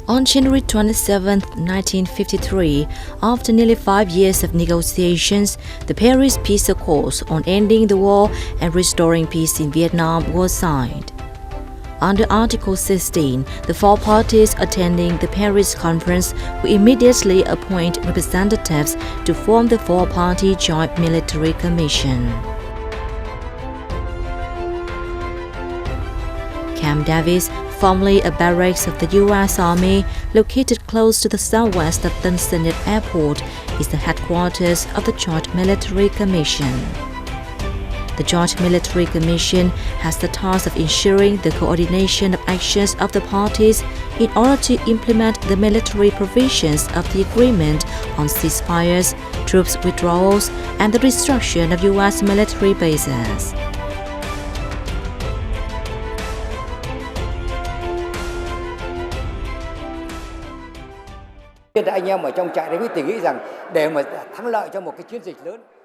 On January 27, 1953, after nearly 5 years of negotiations, the Paris Peace Accords on ending the war and restoring peace in Vietnam was signed. Under Article 16, the four parties attending the Paris Conference will immediately appoint representatives to form the four-party Joint Military Commission. Camp Davis, formerly a barracks of the U.S. Army, located close to the southwest of Tân Sơn Nhất Airport, is the headquarters of the Joint Military Commission. The Joint Military Commission has the task of ensuring the coordination of actions of the parties in order to implement the military provisions of the agreement on ceasefires, troops withdrawals, and the destruction of U.S. military bases.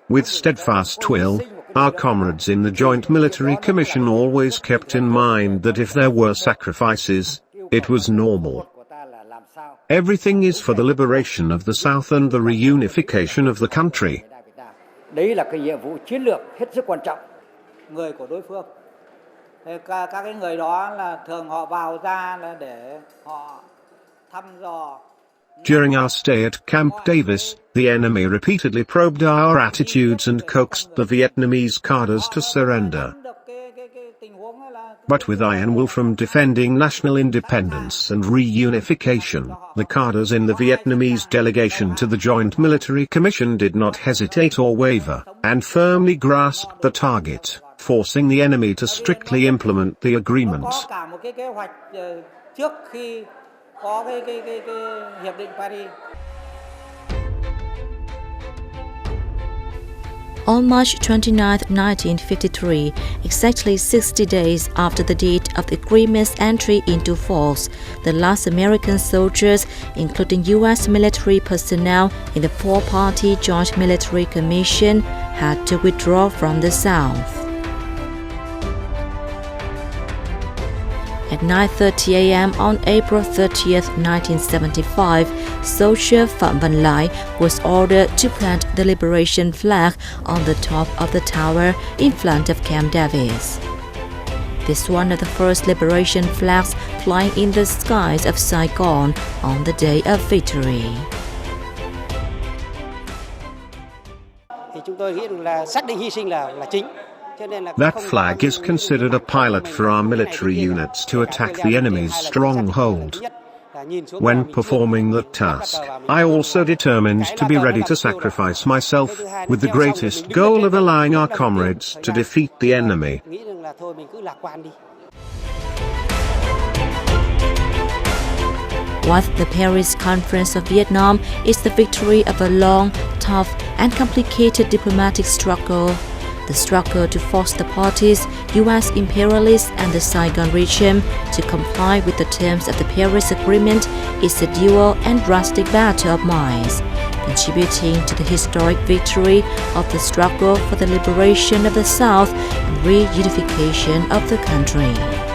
With steadfast will, our comrades in the Joint Military Commission always kept in mind that if there were sacrifices, it was normal. Everything is for the liberation of the South and the reunification of the country. During our stay at Camp Davis, the enemy repeatedly probed our attitudes and coaxed the Vietnamese cadres to surrender. But with iron will from defending national independence and reunification, the cadres in the Vietnamese delegation to the Joint Military Commission did not hesitate or waver, and firmly grasped the target, forcing the enemy to strictly implement the agreement. On March 29, 1953, exactly 60 days after the date of the agreement's entry into force, the last American soldiers, including U.S. military personnel in the four-party Joint Military Commission, had to withdraw from the South. At 9:30 a.m. on April 30, 1975, soldier Phạm Văn Lai was ordered to plant the liberation flag on the top of the tower in front of Camp Davis. This is one of the first liberation flags flying in the skies of Saigon on the day of victory. That flag is considered a pilot for our military units to attack the enemy's stronghold. When performing that task, I also determined to be ready to sacrifice myself, with the greatest goal of allowing our comrades to defeat the enemy. What the Paris Conference of Vietnam is the victory of a long, tough, and complicated diplomatic struggle. The struggle to force the parties, U.S. imperialists and the Saigon regime, to comply with the terms of the Paris Agreement is a dual and drastic battle of minds, contributing to the historic victory of the struggle for the liberation of the South and reunification of the country.